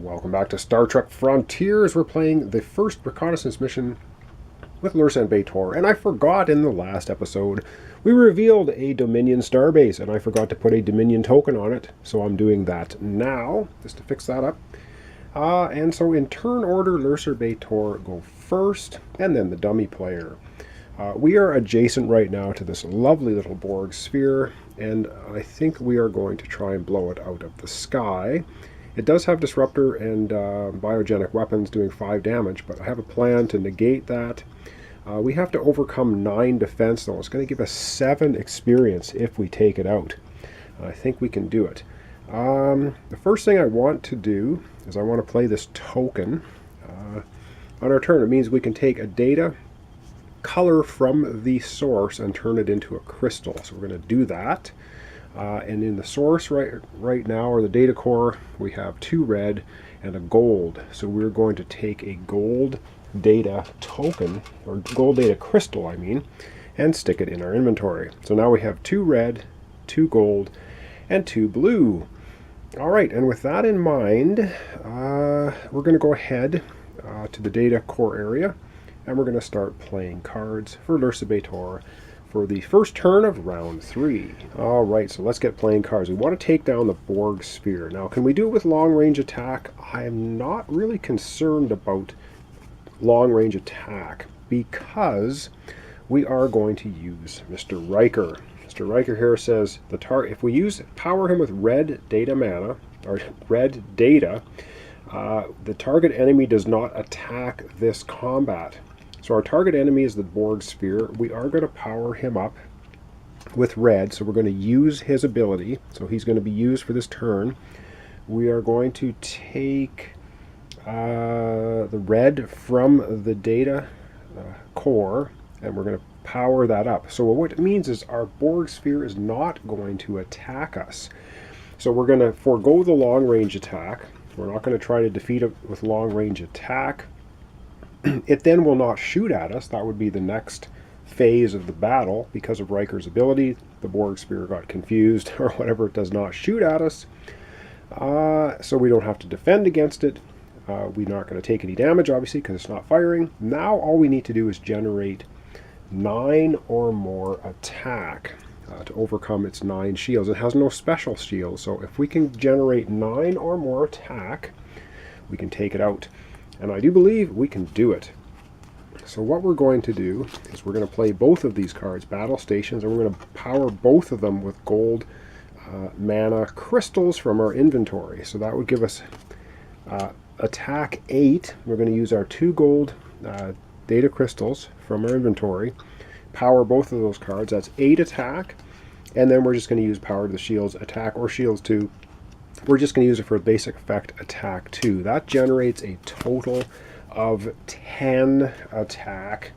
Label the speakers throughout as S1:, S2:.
S1: Welcome back to Star Trek Frontiers. We're playing the first reconnaissance mission with Lursa and B'etor, and I forgot in the last episode we revealed a Dominion starbase, and I forgot to put a Dominion token on it, so I'm doing that now, just to fix that up. And so in turn order, Lursa and B'etor go first, and then the dummy player. We are adjacent right now to this lovely little Borg sphere, and I think we are going to try and blow it out of the sky. It does have disruptor and biogenic weapons doing 5 damage, but I have a plan to negate that. We have to overcome 9 defense, though. It's going to give us 7 experience if we take it out. I think we can do it. The first thing I want to do is I want to play this token. On our turn, it means we can take a data color from the source and turn it into a crystal. So we're going to do that. And in the source right now, or the data core, we have 2 red and a gold. So we're going to take a gold data token, or gold data crystal, I mean, and stick it in our inventory. So now we have 2 red, 2 gold, and 2 blue. All right, and with that in mind, we're going to go ahead to the data core area, and we're going to start playing cards for Lursa and B'etor for the first turn of round 3. Alright, so let's get playing cards. We want to take down the Borg sphere. Now, can we do it with long range attack? I'm not really concerned about long range attack because we are going to use Mr. Riker. Mr. Riker here says if we power him with red data mana, or red data, the target enemy does not attack this combat. So our target enemy is the Borg sphere. We are going to power him up with red, so we're going to use his ability. So he's going to be used for this turn. We are going to take the red from the data core, and we're going to power that up. So what it means is our Borg sphere is not going to attack us. So we're going to forego the long range attack. We're not going to try to defeat it with long range attack. It then will not shoot at us. That would be the next phase of the battle. Because of Riker's ability, the Borg sphere got confused or whatever. It does not shoot at us. So we don't have to defend against it. We're not going to take any damage, obviously, because it's not firing. Now all we need to do is generate 9 or more attack to overcome its 9 shields. It has no special shields, so if we can generate 9 or more attack, we can take it out. And I do believe we can do it. So what we're going to do is we're going to play both of these cards, Battle Stations, and we're going to power both of them with gold mana crystals from our inventory. So that would give us attack 8. We're going to use our 2 gold data crystals from our inventory, power both of those cards. That's 8 attack. And then we're just going to use power to the shields attack, or shields 2. We're just going to use it for basic effect attack 2. That generates a total of 10 attack.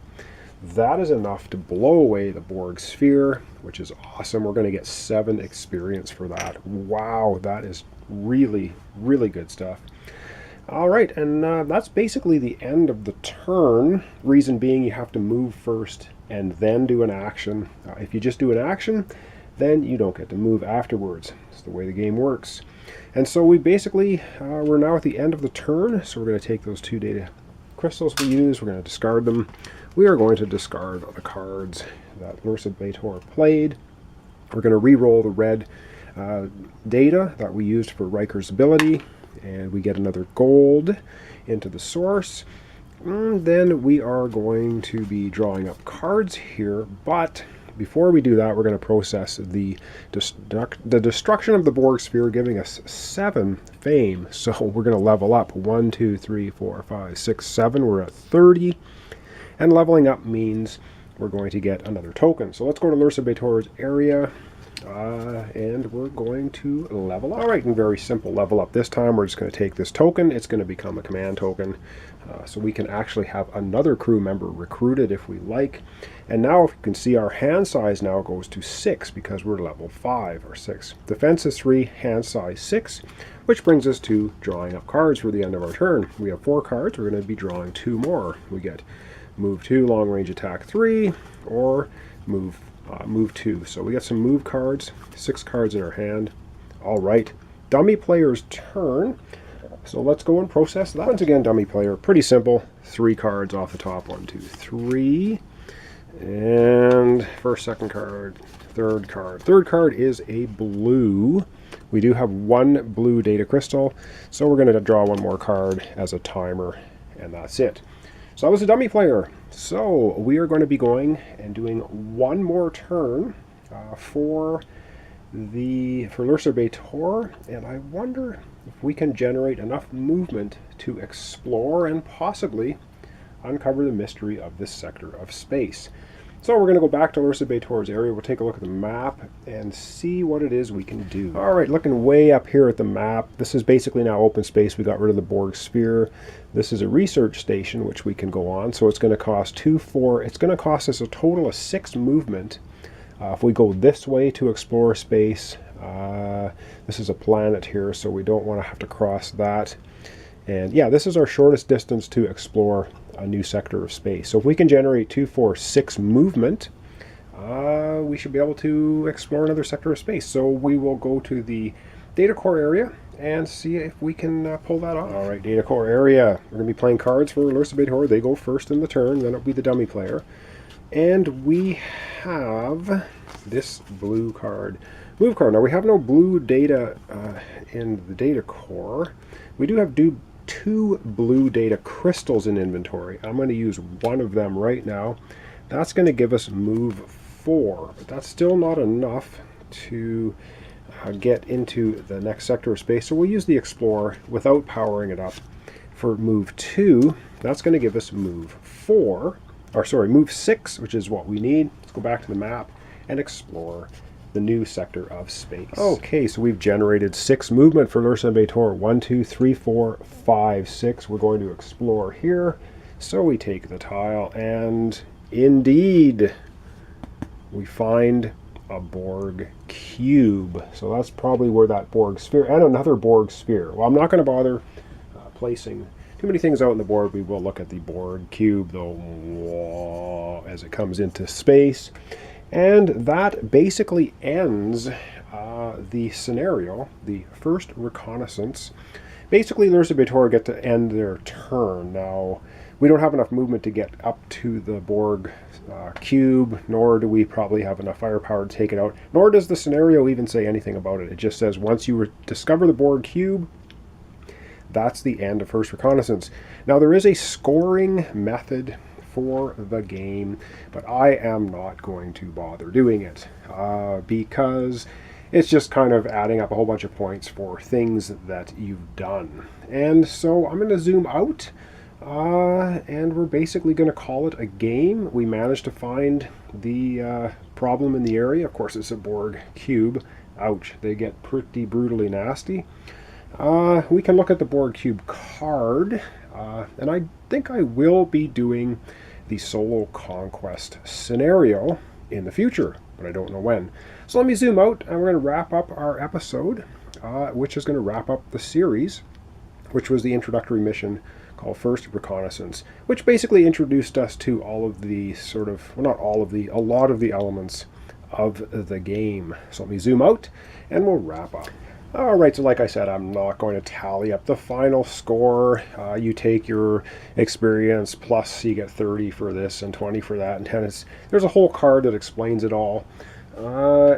S1: That is enough to blow away the Borg sphere, which is awesome. We're going to get 7 experience for that. Wow, that is really, really good stuff. Alright, and that's basically the end of the turn. Reason being, you have to move first and then do an action. If you just do an action, then you don't get to move afterwards. It's the way the game works. And so we basically, we're now at the end of the turn, so we're going to take those 2 data crystals we used, we're going to discard them. We are going to discard the cards that Lursa and B'etor played. We're going to re-roll the red data that we used for Riker's ability, and we get another gold into the source. And then we are going to be drawing up cards here, but before we do that, we're going to process the destruction of the Borg sphere, giving us 7 fame. So we're going to level up 1, 2, 3, 4, 5, 6, 7. We're at 30. And leveling up means we're going to get another token. So let's go to Lursa and B'etor's area. And we're going to level up. All right, and very simple level up this time. We're just going to take this token. It's going to become a command token. So we can actually have another crew member recruited if we like. And now if you can see, our hand size now goes to 6 because we're level 5 or 6. Defense is 3, hand size 6, which brings us to drawing up cards for the end of our turn. We have 4 cards. We're going to be drawing 2 more. We get move 2, long range attack 3, or move 2. So we got some move cards, 6 cards in our hand. All right, dummy player's turn. So let's go and process that. Once again, dummy player, pretty simple. 3 cards off the top, 1, 2, 3. And first, second card, third card. Third card is a blue. We do have 1 blue data crystal, so we're going to draw 1 more card as a timer, and that's it. So that was a dummy player. So we are going to be going and doing 1 more turn for Lursa and B'etor, and I wonder if we can generate enough movement to explore and possibly uncover the mystery of this sector of space. So we're going to go back to Lursa and B'etor's area. We'll take a look at the map and see what it is we can do. All right, looking way up here at the map, this is basically now open space. We got rid of the Borg sphere. This is a research station which we can go on. So it's going to cost 2, 4. It's going to cost us a total of 6 movement. If we go this way to explore space, this is a planet here, so we don't want to have to cross that. And yeah, this is our shortest distance to explore a new sector of space. So if we can generate 2, 4, 6 movement, we should be able to explore another sector of space. So we will go to the data core area and see if we can pull that off. All right, data core area. We're going to be playing cards for Lursa and B'etor. They go first in the turn, then it'll be the dummy player. And we have this blue card. Move card. Now we have no blue data in the data core. We do have 2 blue data crystals in inventory. I'm going to use 1 of them right now. That's going to give us move 4, but that's still not enough to get into the next sector of space. So we'll use the Explorer without powering it up for move 2. That's going to give us move 4. Or sorry, move 6, which is what we need. Let's go back to the map and explore the new sector of space. Okay, so we've generated 6 movement for Lursa and B'etor. 1, 2, 3, 4, 5, 6. We're going to explore here. So we take the tile, and indeed, we find a Borg cube. So that's probably where that Borg sphere, and another Borg sphere. Well, I'm not going to bother placing too many things out on the board. We will look at the Borg cube, though, as it comes into space. And that basically ends the scenario, the first reconnaissance. Basically, Lursa and B'etor get to end their turn. Now, we don't have enough movement to get up to the Borg cube, nor do we probably have enough firepower to take it out, nor does the scenario even say anything about it. It just says once you discover the Borg cube, that's the end of first reconnaissance. Now, there is a scoring method for the game, but I am not going to bother doing it because it's just kind of adding up a whole bunch of points for things that you've done. And so I'm going to zoom out, and we're basically going to call it a game. We managed to find the problem in the area. Of course, it's a Borg cube. Ouch, they get pretty brutally nasty. We can look at the Borg cube card, and I think I will be doing the solo conquest scenario in the future, but I don't know when. So let me zoom out, and we're going to wrap up our episode, which is going to wrap up the series, which was the introductory mission called First Reconnaissance, which basically introduced us to all of the sort of, well, not all of the, a lot of the elements of the game. So let me zoom out, and we'll wrap up. Alright, so like I said, I'm not going to tally up the final score. You take your experience, plus you get 30 for this and 20 for that, and there's a whole card that explains it all.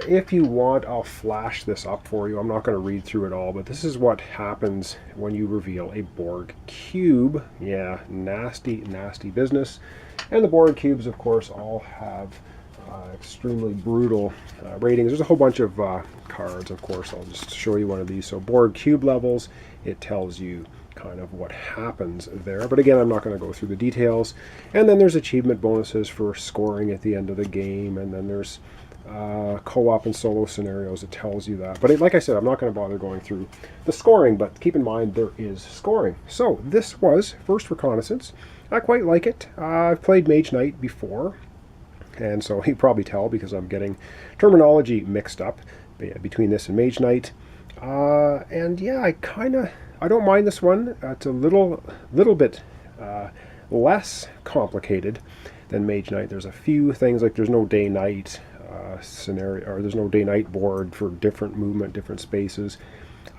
S1: If you want, I'll flash this up for you. I'm not going to read through it all, but this is what happens when you reveal a Borg cube. Yeah, nasty, nasty business. And the Borg cubes, of course, all have extremely brutal ratings. There's a whole bunch of cards, of course. I'll just show you one of these. So Borg cube levels, it tells you kind of what happens there. But again, I'm not going to go through the details. And then there's achievement bonuses for scoring at the end of the game. And then there's co-op and solo scenarios that tells you that. But like I said, I'm not going to bother going through the scoring, but keep in mind there is scoring. So this was First Reconnaissance. I quite like it. I've played Mage Knight before, and so you probably tell because I'm getting terminology mixed up between this and Mage Knight. And yeah, I don't mind this one. It's a little bit less complicated than Mage Knight. There's a few things, like there's no day-night scenario, or there's no day-night board for different movement, different spaces.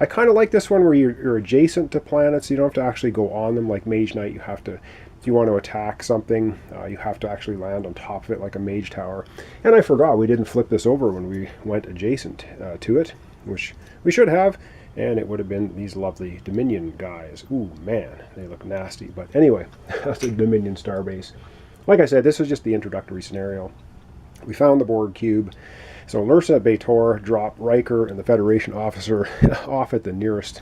S1: I kind of like this one where you're adjacent to planets. You don't have to actually go on them like Mage Knight. You have to, if you want to attack something, you have to actually land on top of it like a Mage Tower. And I forgot we didn't flip this over when we went adjacent to it, which we should have. And it would have been these lovely Dominion guys. Ooh, man, they look nasty. But anyway, that's a Dominion starbase. Like I said, this was just the introductory scenario. We found the Borg cube. So Lursa and B'etor drop Riker and the Federation officer off at the nearest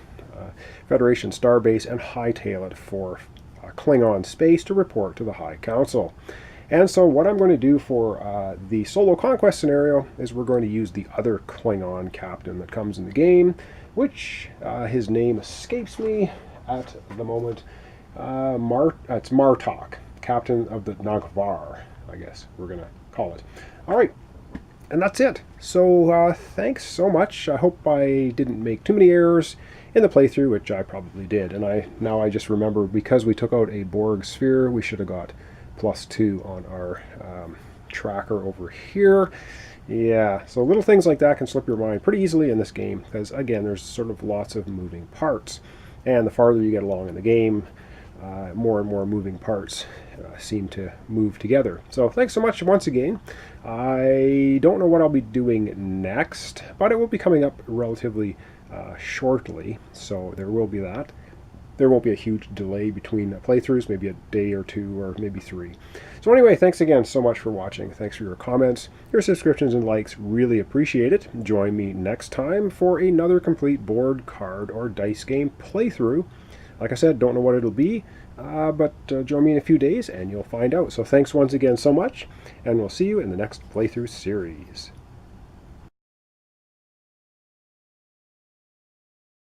S1: Federation starbase and hightail it for Klingon space to report to the High Council. And so what I'm going to do for the solo conquest scenario is we're going to use the other Klingon captain that comes in the game, which his name escapes me at the moment. It's Martok, captain of the Nagvar, I guess we're going to call it. All right, and that's it. So thanks so much. I hope I didn't make too many errors in the playthrough, which I probably did. And now I just remember, because we took out a Borg sphere, we should have got +2 on our tracker over here. Yeah, so little things like that can slip your mind pretty easily in this game, because again, there's sort of lots of moving parts. And the farther you get along in the game, more and more moving parts seem to move together. So thanks so much once again. I don't know what I'll be doing next, but it will be coming up relatively shortly, so there will be that. There won't be a huge delay between playthroughs, maybe a day or 2 or maybe 3. So anyway, thanks again so much for watching. Thanks for your comments, your subscriptions and likes. Really appreciate it. Join me next time for another complete board, card, or dice game playthrough. Like I said, don't know what it'll be, but join me in a few days and you'll find out. So thanks once again so much, and we'll see you in the next playthrough series.